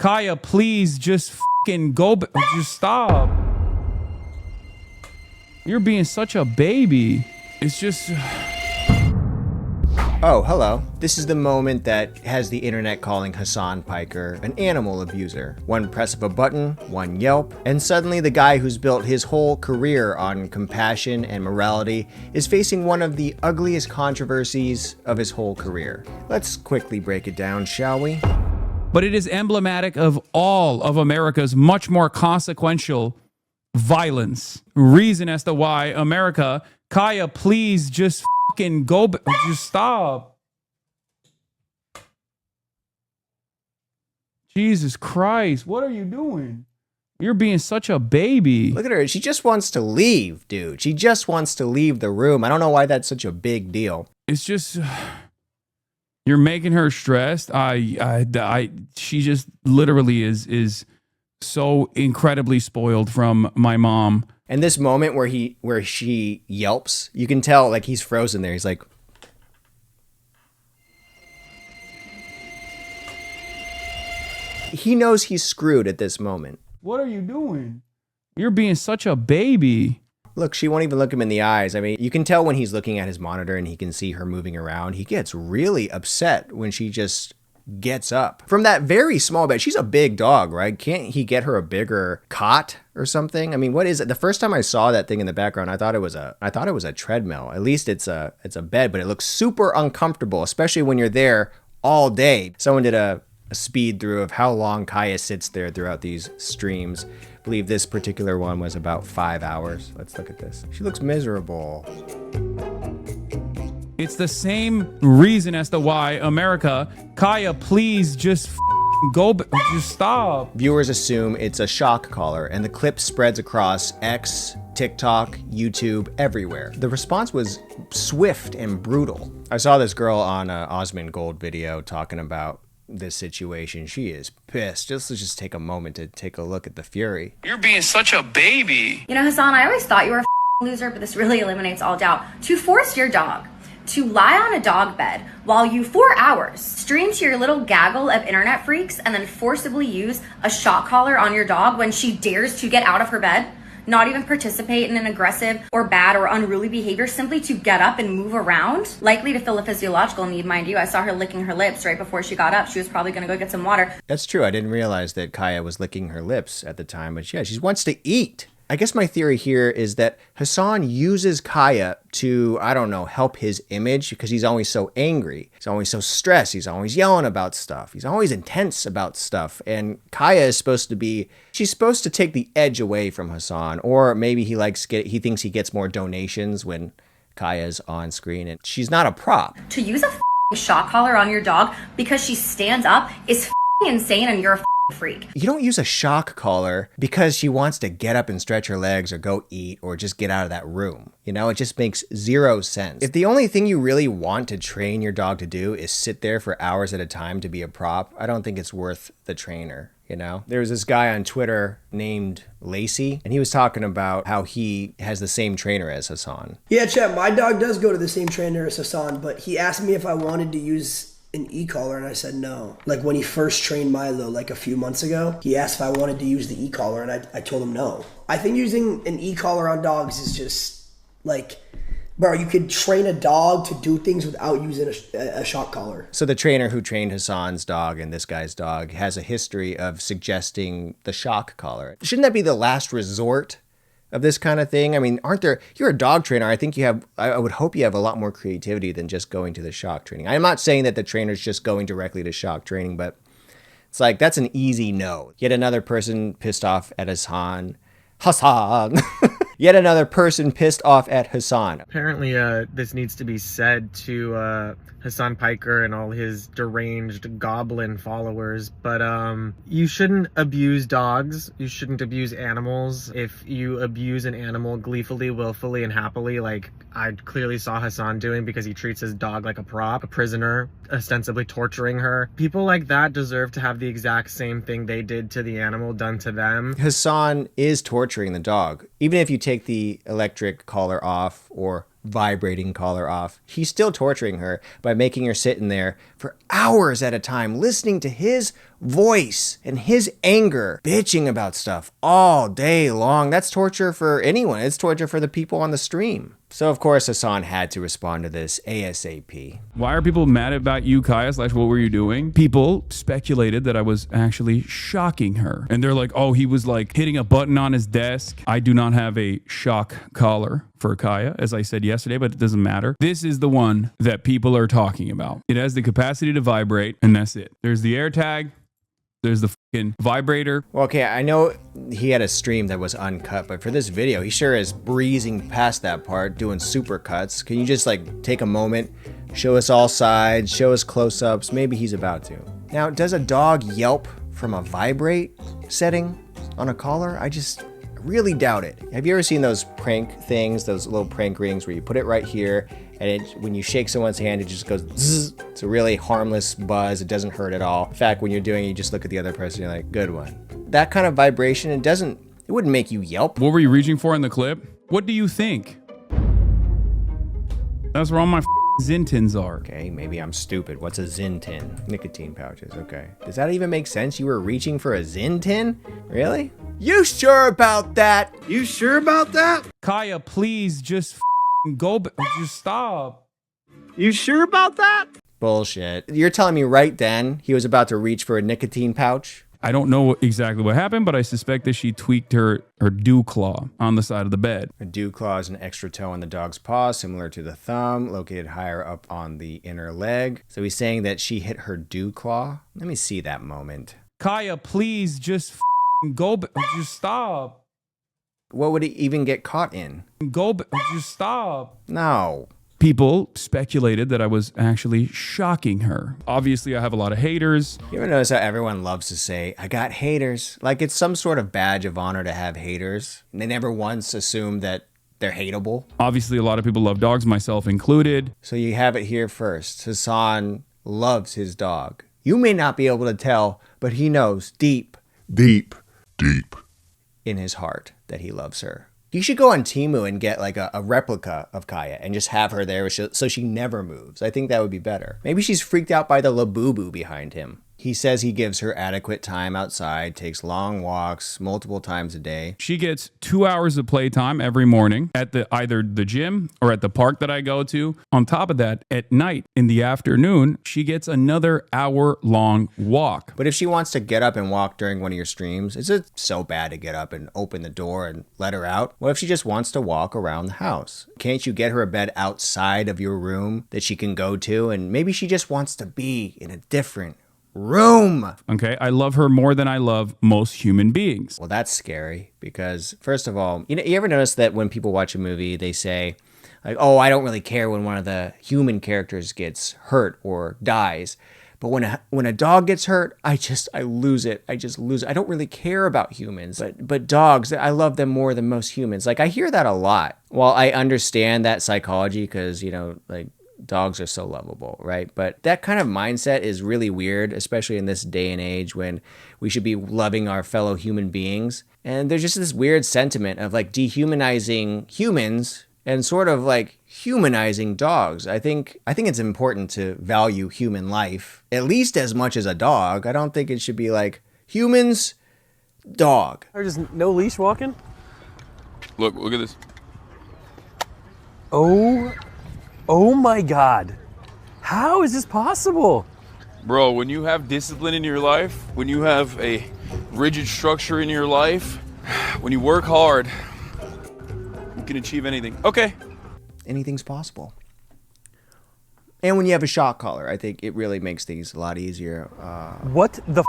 Kaya, please just fucking go. Just stop. You're being such a baby. It's just... Oh, hello. This is the moment that has the internet calling Hasan Piker an animal abuser. One press of a button, one yelp, and suddenly the guy who's built his whole career on compassion and morality is facing one of the ugliest controversies of his whole career. Let's quickly break it down, shall we? But it is emblematic of all of America's much more consequential violence. Reason as to why America, Kaya, please just fucking go. Just stop. Jesus Christ, what are you doing? You're being such a baby. Look at her. She just wants to leave, dude. She just wants to leave the room. I don't know why that's such a big deal. It's just... You're making her stressed. She just literally is so incredibly spoiled from my mom. And this moment where she yelps, you can tell like he's frozen there. He's like, he knows he's screwed at this moment. What are you doing? You're being such a baby. Look, she won't even look him in the eyes. I mean, you can tell when he's looking at his monitor and he can see her moving around. He gets really upset when she just gets up from that very small bed. She's a big dog, right? Can't he get her a bigger cot or something? I mean, what is it? The first time I saw that thing in the background, I thought it was a treadmill. At least it's a bed, but it looks super uncomfortable, especially when you're there all day. Someone did a speed through of how long Kaya sits there throughout these streams. I believe this particular one was about 5 hours. Let's look at this. She looks miserable. It's the same reason as to why America, Kaya, please just go. Just stop. Viewers assume it's a shock collar, and the clip spreads across X, TikTok, YouTube, everywhere. The response was swift and brutal. I saw this girl on a Osmond Gold video talking about this situation. She is pissed. Let's just take a moment to take a look at the fury. You're being such a baby. You know, Hasan, I always thought you were a loser, but this really eliminates all doubt. To force your dog to lie on a dog bed while you 4 hours stream to your little gaggle of internet freaks and then forcibly use a shock collar on your dog when she dares to get out of her bed, not even participate in an aggressive or bad or unruly behavior, simply to get up and move around, likely to fill a physiological need, mind you. I saw her licking her lips right before she got up. She was probably gonna go get some water. That's true. I didn't realize that Kaya was licking her lips at the time, but yeah, she wants to eat. I guess my theory here is that Hasan uses Kaya to, I don't know, help his image because he's always so angry. He's always so stressed. He's always yelling about stuff. He's always intense about stuff. And Kaya is supposed to be, she's supposed to take the edge away from Hasan. Or maybe he thinks he gets more donations when Kaya's on screen. And she's not a prop. To use a shock collar on your dog because she stands up is insane, and you're a freak. You don't use a shock collar because she wants to get up and stretch her legs or go eat or just get out of that room. You know, it just makes zero sense. If the only thing you really want to train your dog to do is sit there for hours at a time to be a prop, I don't think it's worth the trainer. You know, there was this guy on Twitter named Lacey, and he was talking about how he has the same trainer as Hasan. Yeah, Chet, my dog does go to the same trainer as Hasan, but he asked me if I wanted to use an e-collar, and I said no. Like when he first trained Milo like a few months ago, he asked if I wanted to use the e-collar, and I told him no. I think using an e-collar on dogs is just like, bro, you could train a dog to do things without using a shock collar. So the trainer who trained Hasan's dog and this guy's dog has a history of suggesting the shock collar. Shouldn't that be the last resort of this kind of thing? I mean, you're a dog trainer. I think I would hope you have a lot more creativity than just going to the shock training. I'm not saying that the trainer's just going directly to shock training, but it's like, that's an easy no. Yet another person pissed off at Hasan. Yet another person pissed off at Hasan. Apparently, this needs to be said to Hasan Piker and all his deranged goblin followers, but you shouldn't abuse dogs. You shouldn't abuse animals. If you abuse an animal gleefully, willfully, and happily, like I clearly saw Hasan doing because he treats his dog like a prop, a prisoner, ostensibly torturing her. People like that deserve to have the exact same thing they did to the animal done to them. Hasan is torturing the dog. Even if you take the electric collar off or vibrating collar off, he's still torturing her by making her sit in there for hours at a time, listening to his voice and his anger, bitching about stuff all day long. That's torture for anyone. It's torture for the people on the stream. So, of course, Hasan had to respond to this ASAP. Why are people mad about you, Kaya? / what were you doing? People speculated that I was actually shocking her. And they're like, oh, he was like hitting a button on his desk. I do not have a shock collar for Kaya, as I said yesterday, but it doesn't matter. This is the one that people are talking about. It has the capacity to vibrate, and that's it. There's the air tag. There's the fucking vibrator. Well, okay, I know he had a stream that was uncut, but for this video, he sure is breezing past that part, doing super cuts. Can you just like take a moment, show us all sides, show us close-ups? Maybe he's about to. Now, does a dog yelp from a vibrate setting on a collar? I just really doubt it. Have you ever seen those prank things, those little prank rings where you put it right here and when you shake someone's hand, it just goes zzz. It's a really harmless buzz. It doesn't hurt at all. In fact, when you're doing it, you just look at the other person, you're like, good one. That kind of vibration, it wouldn't make you yelp. What were you reaching for in the clip? What do you think? That's where all my Zintins are. Okay, maybe I'm stupid. What's a Zintin? Nicotine pouches, okay. Does that even make sense? You were reaching for a Zintin? Really? You sure about that? You sure about that? Kaya, please just go. Just stop. You sure about that? Bullshit. You're telling me right then he was about to reach for a nicotine pouch? I don't know exactly what happened, but I suspect that she tweaked her dew claw on the side of the bed. A dew claw is an extra toe on the dog's paw, similar to the thumb, located higher up on the inner leg. So he's saying that she hit her dew claw. Let me see that moment. Kaya, please just go. Just stop. What would he even get caught in? Just stop. No. People speculated that I was actually shocking her. Obviously, I have a lot of haters. You ever notice how everyone loves to say, I got haters? Like it's some sort of badge of honor to have haters. And they never once assume that they're hateable. Obviously, a lot of people love dogs, myself included. So you have it here first. Hasan loves his dog. You may not be able to tell, but he knows deep in his heart that he loves her. You should go on Temu and get like a replica of Kaya and just have her there so she never moves. I think that would be better. Maybe she's freaked out by the labubu behind him. He says he gives her adequate time outside, takes long walks multiple times a day. She gets 2 hours of playtime every morning at either the gym or at the park that I go to. On top of that, at night in the afternoon, she gets another hour-long walk. But if she wants to get up and walk during one of your streams, is it so bad to get up and open the door and let her out? What if she just wants to walk around the house? Can't you get her a bed outside of your room that she can go to? And maybe she just wants to be in a different room. Okay, I love her more than I love most human beings. Well, that's scary because, first of all, you ever notice that when people watch a movie, they say, like, oh, I don't really care when one of the human characters gets hurt or dies. But when a dog gets hurt, I lose it. I just lose it. I don't really care about humans, but dogs, I love them more than most humans. Like, I hear that a lot. While I understand that psychology because, like, dogs are so lovable, right? But that kind of mindset is really weird, especially in this day and age when we should be loving our fellow human beings. And there's just this weird sentiment of like dehumanizing humans and sort of like humanizing dogs. I think it's important to value human life at least as much as a dog. I don't think it should be like humans, dog. Or just no leash walking? Look at this. Oh my God. How is this possible? Bro, when you have discipline in your life, when you have a rigid structure in your life, when you work hard, you can achieve anything. Okay. Anything's possible. And when you have a shock collar, I think it really makes things a lot easier. What the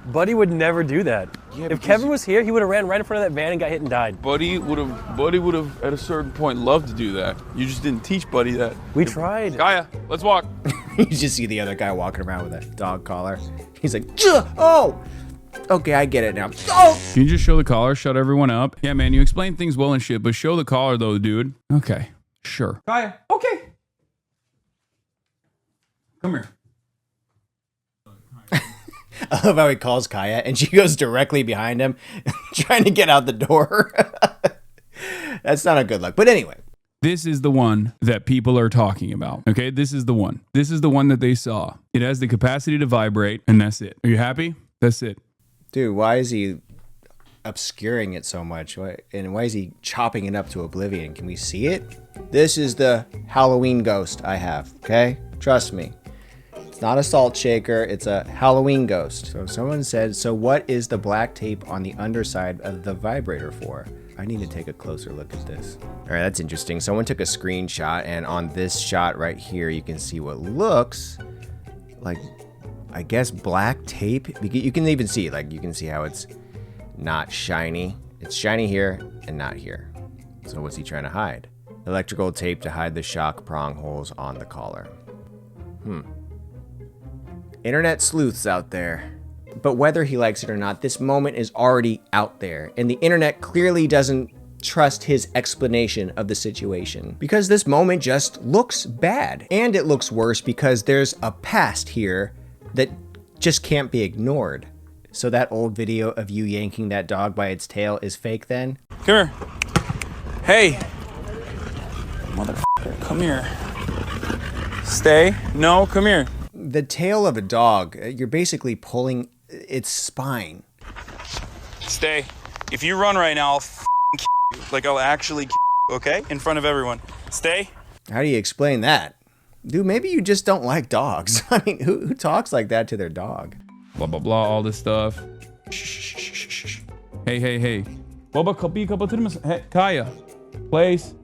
Buddy would never do that. Yeah, if Kevin was here, he would have ran right in front of that van and got hit and died. Buddy would have at a certain point loved to do that. You just didn't teach Buddy that. We tried. Kaya, let's walk. You just see the other guy walking around with a dog collar. He's like, oh, okay, I get it now. Oh! Can you just show the collar, shut everyone up? Yeah, man, you explain things well and shit, but show the collar though, dude. Okay, sure. Kaya, okay. Come here. I love how he calls Kaya and she goes directly behind him, trying to get out the door. That's not a good look. But anyway. This is the one that people are talking about. Okay, this is the one. This is the one that they saw. It has the capacity to vibrate, and that's it. Are you happy? That's it. Dude, why is he obscuring it so much? And why is he chopping it up to oblivion? Can we see it? This is the Halloween ghost I have, okay? Trust me. It's not a salt shaker, it's a Halloween ghost. So someone said, so what is the black tape on the underside of the vibrator for? I need to take a closer look at this. All right, that's interesting. Someone took a screenshot, and on this shot right here, you can see what looks like, I guess, black tape. You can even see, like, you can see how it's not shiny. It's shiny here and not here. So what's he trying to hide? Electrical tape to hide the shock prong holes on the collar. Internet sleuths out there. But whether he likes it or not, this moment is already out there, and the internet clearly doesn't trust his explanation of the situation, because this moment just looks bad. And it looks worse because there's a past here that just can't be ignored. So that old video of you yanking that dog by its tail is fake then? Come here. Hey. Motherfucker, come here. Stay. No, come here. The tail of a dog, you're basically pulling its spine. Stay. If you run right now, I'll kill you. Like, I'll actually kill you, okay? In front of everyone. Stay. How do you explain that? Dude, maybe you just don't like dogs. I mean, who talks like that to their dog? Blah, blah, blah, all this stuff. Shh. Hey. Boba, kapi ka ba ito naman? Hey, Kaya, please.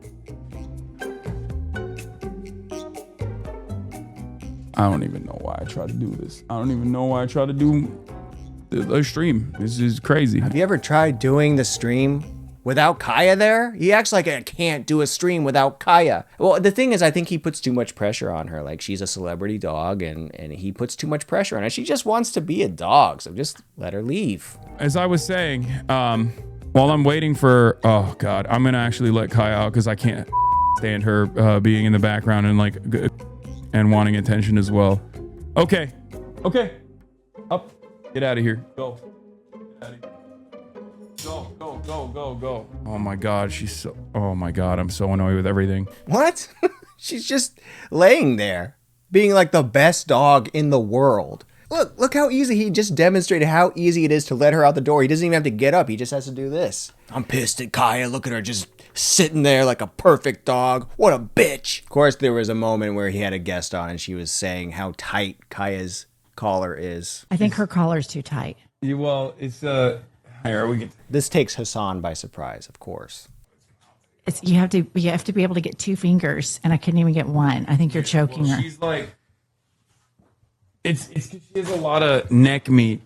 I don't even know why I try to do this. I don't even know why I try to do the stream. This is crazy. Have you ever tried doing the stream without Kaya there? He acts like I can't do a stream without Kaya. Well, the thing is, I think he puts too much pressure on her. Like, she's a celebrity dog, and he puts too much pressure on her. She just wants to be a dog, so just let her leave. As I was saying, while I'm waiting for, oh God, I'm gonna actually let Kaya out because I can't stand her being in the background and like and wanting attention as well. Okay, up, get out of here. Go. Go. Oh my God, oh my God, I'm so annoyed with everything. What? She's just laying there, being like the best dog in the world. Look how easy, he just demonstrated how easy it is to let her out the door. He doesn't even have to get up, he just has to do this. I'm pissed at Kaya, look at her just sitting there like a perfect dog. What a bitch. Of course, there was a moment where he had a guest on and she was saying how tight Kaya's collar is. I think her collar's too tight. Well, it's This takes Hasan by surprise, of course. You have to be able to get 2 fingers, and I couldn't even get one. I think you're choking her. She's like, it's 'cause she has a lot of neck meat.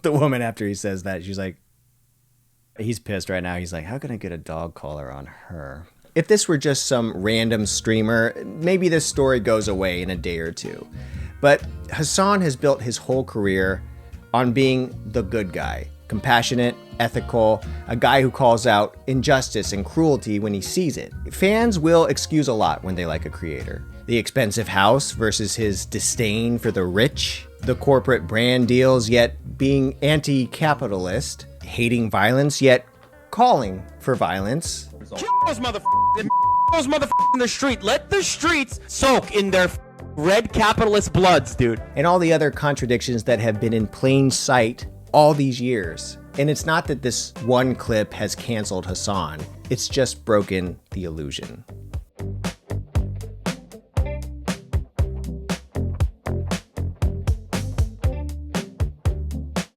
The woman, after he says that, she's like, he's pissed right now. He's like, how can I get a dog collar on her? If this were just some random streamer, maybe this story goes away in a day or two. But Hasan has built his whole career on being the good guy. Compassionate, ethical, a guy who calls out injustice and cruelty when he sees it. Fans will excuse a lot when they like a creator. The expensive house versus his disdain for the rich, the corporate brand deals yet being anti-capitalist, hating violence yet calling for violence. Kill those motherfuckers in the street. Let the streets soak in their red capitalist bloods, dude. And all the other contradictions that have been in plain sight all these years. And it's not that this one clip has canceled Hasan, it's just broken the illusion.